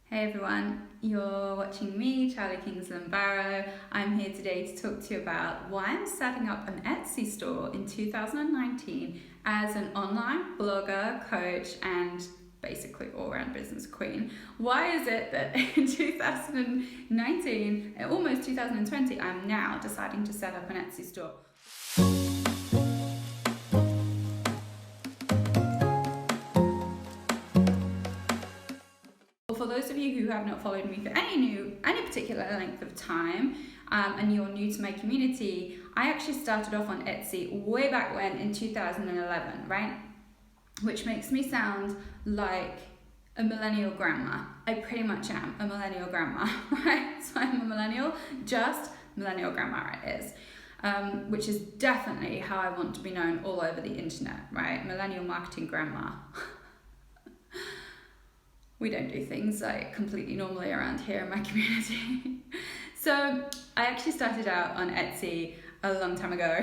Hey everyone, you're watching me, Charlie Kingsland Barrow. I'm here today to talk to you about why I'm setting up an Etsy store in 2019 as an online blogger, coach, and basically all-round business queen. Why is it that in 2019, almost 2020, I'm now deciding to set up an Etsy store? For those of you who have not followed me for any particular length of time, and you're new to my community, I actually started off on Etsy way back when in 2011, right? Which makes me sound like a millennial grandma. I pretty much am a millennial grandma, right? So I'm a millennial, just millennial grandma it is. Which is definitely how I want to be known all over the internet, right? Millennial marketing grandma. We don't do things like completely normally around here in my community. So I actually started out on Etsy a long time ago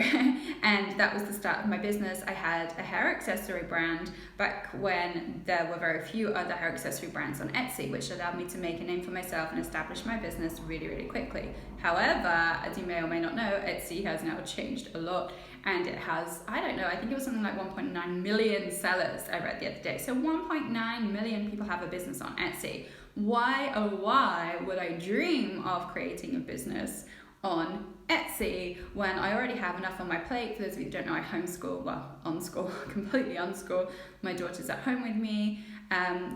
and that was the start of my business. I had a hair accessory brand back when there were very few other hair accessory brands on Etsy, which allowed me to make a name for myself and establish my business really, really quickly. However, as you may or may not know, Etsy has now changed a lot and it has, I don't know, I think it was something like 1.9 million sellers I read the other day. So 1.9 million people have a business on Etsy. Why, oh why would I dream of creating a business on Etsy when I already have enough on my plate? For those of you who don't know, I homeschool, well, unschool, completely unschool. My daughter's at home with me.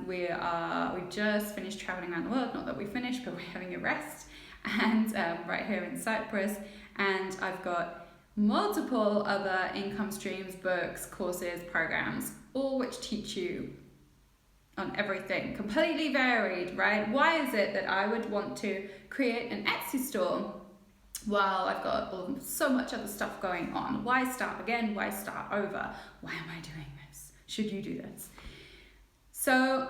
We've just finished traveling around the world. Not that we finished, but we're having a rest. And right here in Cyprus. And I've got multiple other income streams, books, courses, programs, all which teach you on everything, completely varied, right? Why is it that I would want to create an Etsy store while I've got so much other stuff going on? Why start again? Why start over? Why am I doing this? Should you do this? So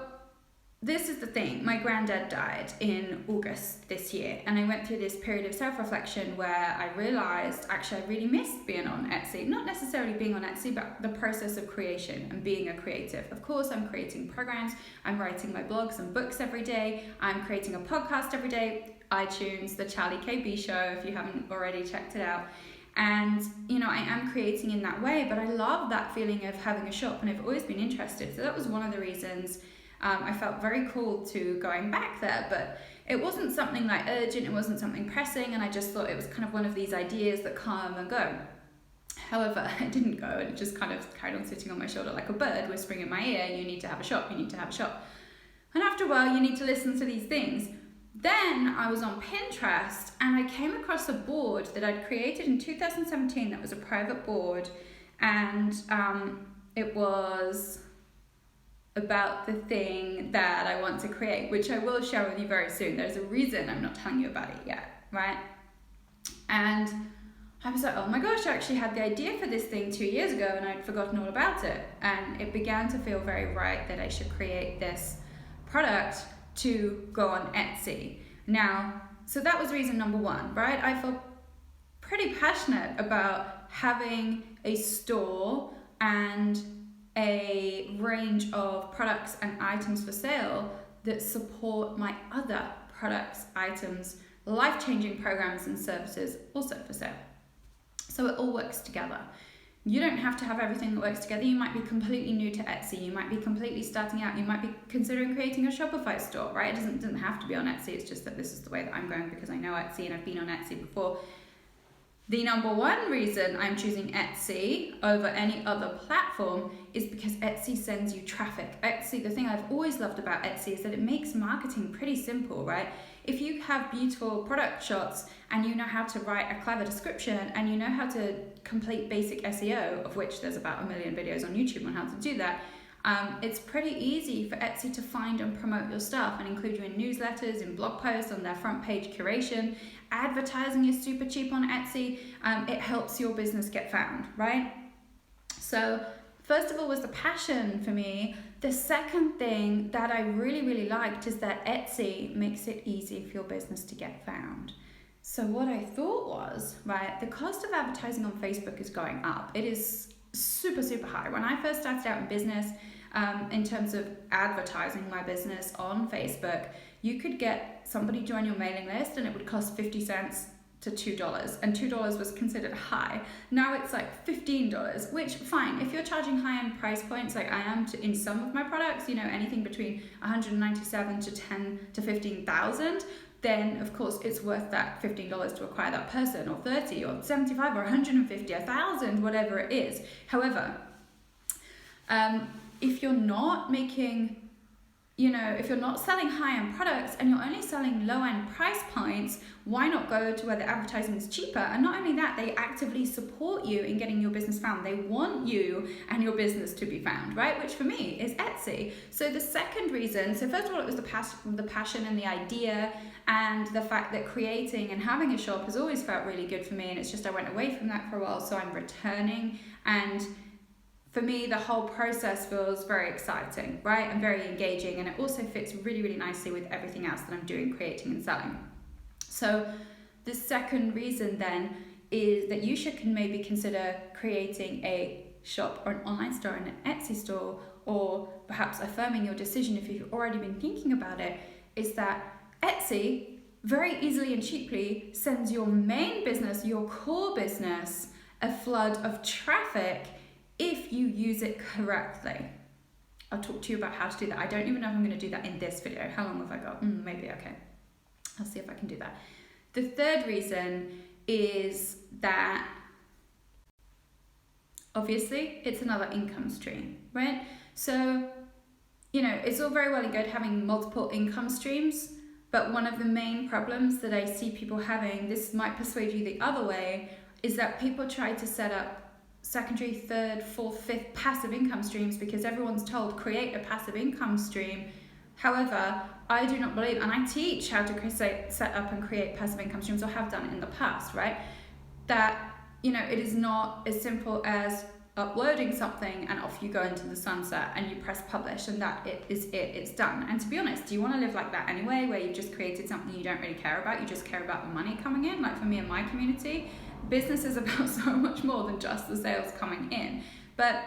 this is the thing. My granddad died in August this year, and I went through this period of self-reflection where I realized actually I really missed being on Etsy. Not necessarily being on Etsy, but the process of creation and being a creative. Of course, I'm creating programs, I'm writing my blogs and books every day, I'm creating a podcast every day, iTunes, the Charlie KB Show, if you haven't already checked it out. And, you know, I am creating in that way, but I love that feeling of having a shop, and I've always been interested. So that was one of the reasons I felt very called to going back there, but it wasn't something like urgent, it wasn't something pressing, and I just thought it was kind of one of these ideas that come and go. However, it didn't go, and it just kind of carried on sitting on my shoulder like a bird whispering in my ear, you need to have a shop, you need to have a shop. And after a while, you need to listen to these things. Then I was on Pinterest, and I came across a board that I'd created in 2017 that was a private board, and it was about the thing that I want to create, which I will share with you very soon. There's a reason I'm not telling you about it yet, right? And I was like, oh my gosh, I actually had the idea for this thing 2 years ago and I'd forgotten all about it. And it began to feel very right that I should create this product to go on Etsy. Now, so that was reason number one, right? I felt pretty passionate about having a store and a range of products and items for sale that support my other products, items, life-changing programs and services also for sale. So it all works together. You don't have to have everything that works together. You might be completely new to Etsy. You might be completely starting out. You might be considering creating a Shopify store, right? It doesn't have to be on Etsy. It's just that this is the way that I'm going because I know Etsy and I've been on Etsy before. The number one reason I'm choosing Etsy over any other platform is because Etsy sends you traffic. Etsy, the thing I've always loved about Etsy is that it makes marketing pretty simple, right? If you have beautiful product shots and you know how to write a clever description and you know how to complete basic SEO, of which there's about 1 million videos on YouTube on how to do that, it's pretty easy for Etsy to find and promote your stuff and include you in newsletters, in blog posts, on their front page curation. Advertising is super cheap on Etsy. It helps your business get found, right? So first of all was the passion for me. The second thing that I really, really liked is that Etsy makes it easy for your business to get found. So what I thought was, right, the cost of advertising on Facebook is going up. It is super, super high. When I first started out in business, in terms of advertising my business on Facebook, you could get somebody join your mailing list and it would cost 50 cents to $2, and $2 was considered high. Now it's like $15, which fine, if you're charging high-end price points like I am in some of my products, you know, anything between 197 to 10 to 15,000, then of course it's worth that $15 to acquire that person, or 30 or 75 or 150, 1,000, whatever it is. However, if you're not making, you know, if you're not selling high-end products and you're only selling low-end price points, why not go to where the advertising is cheaper? And not only that, they actively support you in getting your business found. They want you and your business to be found, right? Which for me is Etsy. So the second reason, so first of all, it was the passion and the idea, and the fact that creating and having a shop has always felt really good for me. And it's just I went away from that for a while, so I'm returning. And for me, the whole process feels very exciting, right? And very engaging. And it also fits really, really nicely with everything else that I'm doing, creating and selling. So the second reason then is that you should maybe consider creating a shop or an online store and an Etsy store, or perhaps affirming your decision if you've already been thinking about it, is that Etsy very easily and cheaply sends your main business, your core business, a flood of traffic if you use it correctly. I'll talk to you about how to do that. I don't even know if I'm going to do that in this video. How long have I got? Maybe, okay. I'll see if I can do that. The third reason is that obviously it's another income stream, right? So, you know, it's all very well and good having multiple income streams, but one of the main problems that I see people having, this might persuade you the other way, is that people try to set up secondary, third, fourth, fifth passive income streams because everyone's told create a passive income stream. However, I do not believe, and I teach how to set up and create passive income streams, or have done it in the past, right? That, you know, it is not as simple as uploading something and off you go into the sunset and you press publish and that it's done. And to be honest, do you want to live like that anyway, where you've just created something you don't really care about, you just care about the money coming in? Like for me and my community, business is about so much more than just the sales coming in. But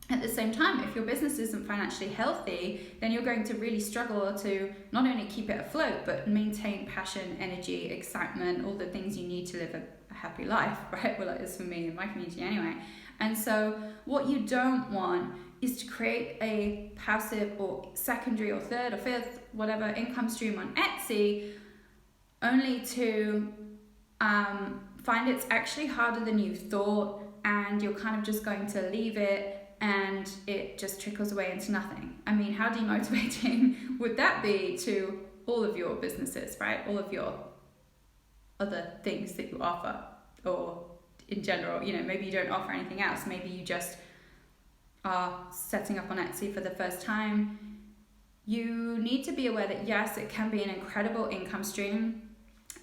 at the same time, if your business isn't financially healthy, then you're going to really struggle to not only keep it afloat, but maintain passion, energy, excitement, all the things you need to live a happy life, right? Well, it is for me and my community anyway. And so what you don't want is to create a passive or secondary or third or fifth, whatever, income stream on Etsy, only to find it's actually harder than you thought, and you're kind of just going to leave it and it just trickles away into nothing. I mean, how demotivating would that be to all of your businesses, right? All of your other things that you offer, or in general, you know, maybe you don't offer anything else. Maybe you just are setting up on Etsy for the first time. You need to be aware that yes, it can be an incredible income stream.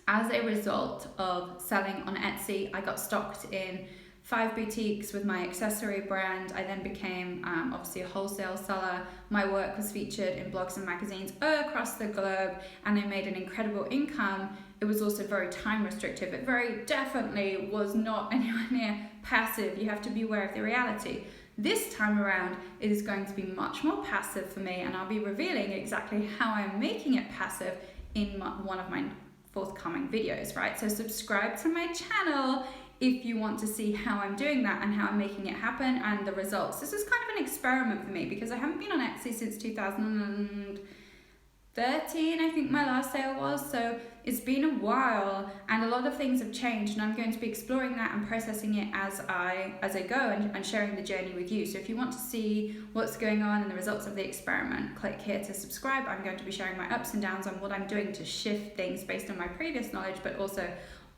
As a result of selling on Etsy, I got stocked in 5 boutiques with my accessory brand. I then became obviously a wholesale seller. My work was featured in blogs and magazines across the globe, and I made an incredible income. It was also very time restrictive. It very definitely was not anywhere near passive. You have to be aware of the reality. This time around, it is going to be much more passive for me, and I'll be revealing exactly how I'm making it passive in one of my forthcoming videos, right? So subscribe to my channel if you want to see how I'm doing that and how I'm making it happen and the results. This is kind of an experiment for me because I haven't been on Etsy since 2013, I think my last sale was. So it's been a while and a lot of things have changed, and I'm going to be exploring that and processing it as I go and sharing the journey with you. So if you want to see what's going on and the results of the experiment, click here to subscribe. I'm going to be sharing my ups and downs on what I'm doing to shift things based on my previous knowledge, but also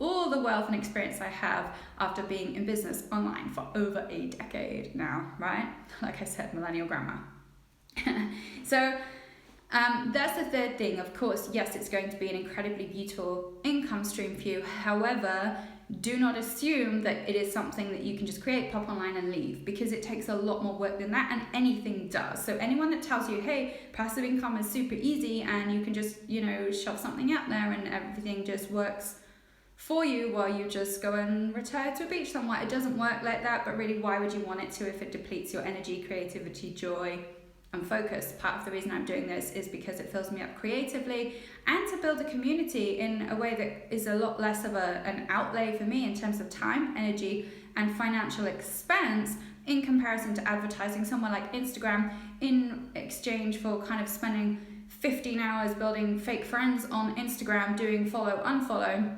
all the wealth and experience I have after being in business online for over a decade now, right? Like I said, millennial grandma. So that's the third thing. Of course, yes, it's going to be an incredibly beautiful income stream for you. However, do not assume that it is something that you can just create, pop online and leave, because it takes a lot more work than that, and anything does. So anyone that tells you, hey, passive income is super easy and you can just, you know, shove something out there and everything just works for you while you just go and retire to a beach somewhere, it doesn't work like that. But really, why would you want it to if it depletes your energy, creativity, joy, and focused. Part of the reason I'm doing this is because it fills me up creatively, and to build a community in a way that is a lot less of an outlay for me in terms of time, energy, and financial expense in comparison to advertising somewhere like Instagram, in exchange for kind of spending 15 hours building fake friends on Instagram, doing follow, unfollow,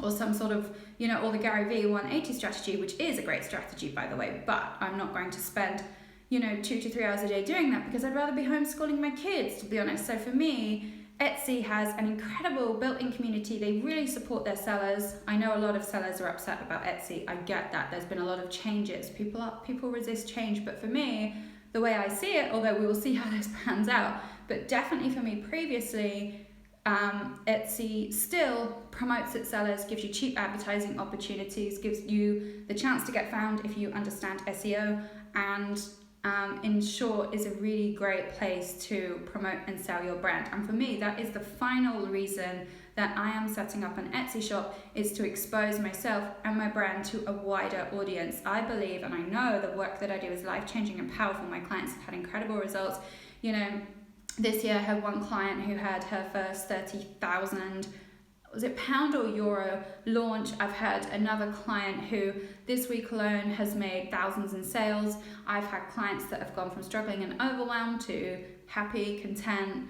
or some sort of, or the Gary Vee 180 strategy, which is a great strategy, by the way, but I'm not going to spend 2 to 3 hours a day doing that, because I'd rather be homeschooling my kids, to be honest. So for me, Etsy has an incredible built-in community. They really support their sellers. I know a lot of sellers are upset about Etsy. I get that. There's been a lot of changes. People resist change, but for me, the way I see it, although we will see how this pans out, but definitely for me previously, Etsy still promotes its sellers, gives you cheap advertising opportunities, gives you the chance to get found if you understand SEO, and in short, is a really great place to promote and sell your brand. And for me, that is the final reason that I am setting up an Etsy shop, is to expose myself and my brand to a wider audience. I believe, and I know the work that I do is life-changing and powerful. My clients have had incredible results. This year I had one client who had her first 30,000, was it pound or euro launch. I've had another client who this week alone has made thousands in sales. I've had clients that have gone from struggling and overwhelmed to happy, content,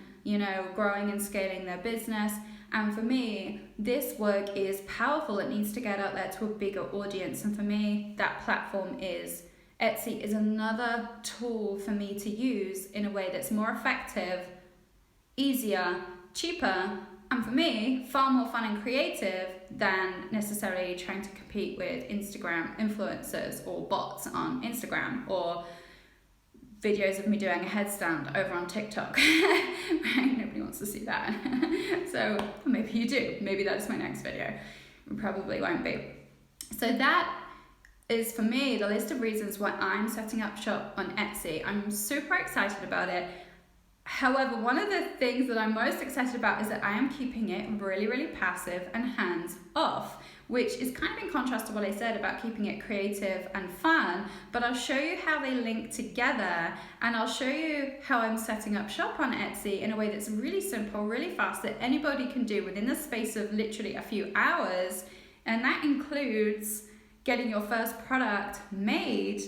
growing and scaling their business. And for me, this work is powerful. It needs to get out there to a bigger audience. And for me, that platform is Etsy is another tool for me to use in a way that's more effective, easier, cheaper, and for me, far more fun and creative than necessarily trying to compete with Instagram influencers or bots on Instagram, or videos of me doing a headstand over on TikTok. Right? Nobody wants to see that. So maybe you do. Maybe that's my next video. It probably won't be. So that is, for me, the list of reasons why I'm setting up shop on Etsy. I'm super excited about it. However, one of the things that I'm most excited about is that I am keeping it really, really passive and hands off, which is kind of in contrast to what I said about keeping it creative and fun, but I'll show you how they link together, and I'll show you how I'm setting up shop on Etsy in a way that's really simple, really fast, that anybody can do within the space of literally a few hours, and that includes getting your first product made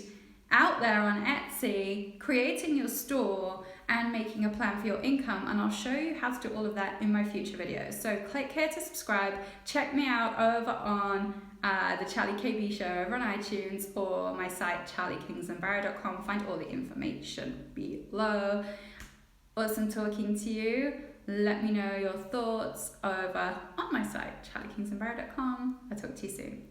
out there on Etsy, creating your store, and making a plan for your income. And I'll show you how to do all of that in my future videos. So click here to subscribe. Check me out over on the Charlie KB Show over on iTunes, or my site charliekingsandbarrow.com. Find all the information below. Awesome talking to you. Let me know your thoughts over on my site charliekingsandbarrow.com. I'll talk to you soon.